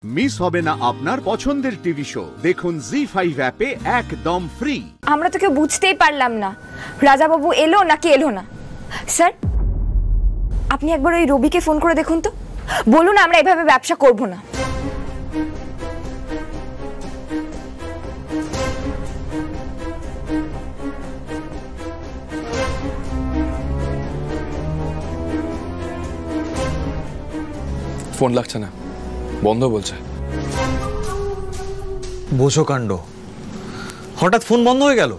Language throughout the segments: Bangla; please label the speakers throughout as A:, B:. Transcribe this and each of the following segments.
A: মিস হবে না আপনার পছন্দের টিভি শো। দেখুন জি5 অ্যাপে একদম ফ্রি।
B: আমরা তো কেউ বুঝতেই পারলাম না রাজাবাবু এলো নাকি এলো না। স্যার আপনি একবার ওই রবিকে ফোন করে দেখুন তো, বলুন আমরা এভাবে ব্যবসা করব না।
C: ফোন লাগছে না, বন্ধ বলছে।
D: বোঝো কাণ্ড, হঠাৎ ফোন বন্ধ হয়ে গেল।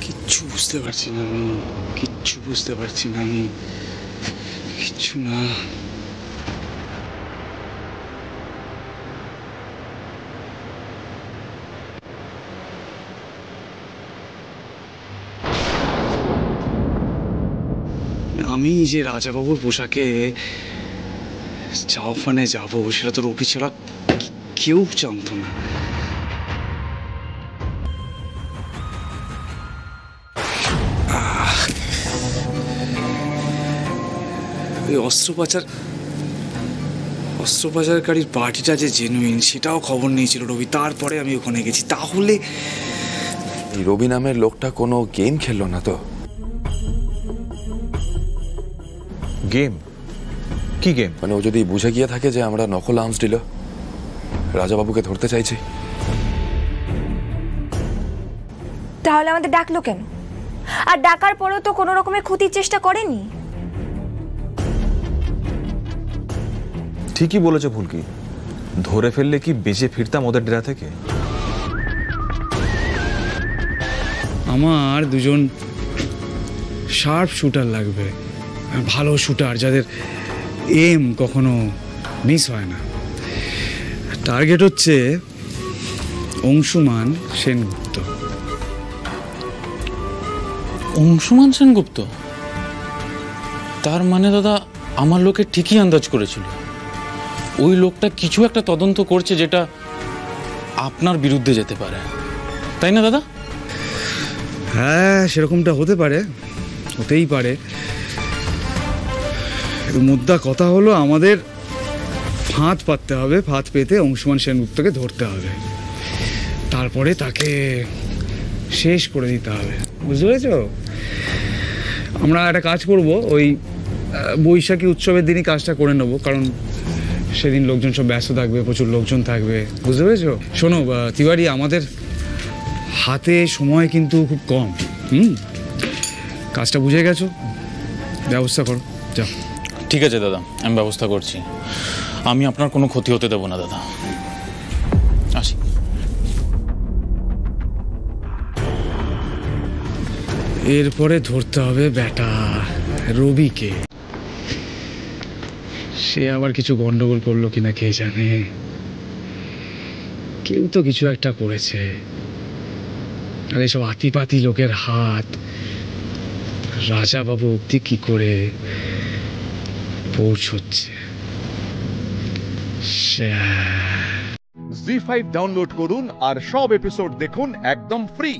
E: কিচ্ছু বুঝতে পারছি না আমি, কিচ্ছু বুঝতে পারছি না আমি, কিচ্ছু না। আমি যে রাজাবাবুর পোশাকে চাওফানে যাবো সেটা তো রবি ছাড়া কেউ জানতো না। ওই অস্ত্রোপচারকারীর পার্টিটা যে জেনুইন সেটাও খবর নিয়েছিল রবি, তারপরে আমি ওখানে গেছি। তাহলে
C: এই রবি নামের লোকটা কোনো গেম খেললো না তো?
D: গেম? কি গেম?
C: মানে ও যদি বুঝে গিয়ে থাকে যে আমরা নকল আর্মস ডিলার রাজাবাবুকে ধরতে চাইছি,
B: তাহলে আমাদের ডাকলো কেন? আর ডাকার পরেও তো কোনো রকমের ক্ষতির চেষ্টা করেনি।
D: ঠিকই বলেছে ফুলকি, ধরে ফেললে কি বেঁচে ফিরতাম ওদের ডেরা থেকে?
E: আমার দুজন শার্প শুটার লাগবে, ভালো শুটার যাদের এম কখনো মিস হয় না। টার্গেট হচ্ছে অংশুমান সেনগুপ্ত।
F: অংশুমান সেনগুপ্ত? তার মানে দাদা আমার লোকে ঠিকই আন্দাজ করেছিল ওই লোকটা কিছু একটা তদন্ত করছে যেটা আপনার বিরুদ্ধে যেতে পারে, তাই না দাদা?
E: হ্যাঁ সেরকমটা হতে পারে, হতেই পারে। মুদ্রা কথা হলো আমাদের ফাঁদ পাততে হবে, ফাঁদ পেতে অংশুমান সেনগুপ্তকে ধরতে হবে, তারপরে তাকে শেষ করে দিতে হবে, বুঝতে পেরেছ? আমরা একটা কাজ করব, ওই বৈশাখী উৎসবের দিনই কাজটা করে নেব, কারণ সেদিন লোকজন সব ব্যস্ত থাকবে, প্রচুর লোকজন থাকবে, বুঝতে পেরেছ? শোনো তিওয়ারি, আমাদের হাতে সময় কিন্তু খুব কম। কাজটা বুঝে গেছো, ব্যবস্থা করো, যাও।
F: ঠিক আছে দাদা, আমি ব্যবস্থা করছি। আমি আপনার কোনো ক্ষতি হতে দেবো না দাদা, আসি।
E: এরপরে ধরতে হবে বেটা রবিকে। সে আবার কিছু গন্ডগোল করলো কিনা কে জানে, কেউ তো কিছু একটা করেছে। আর এসব আতিপাতি লোকের হাত রাজাবাবু অব্দি কি করে পৌঁছচ্ছে।
A: জি5 ডাউনলোড করুন আর সব এপিসোড দেখুন একদম ফ্রি।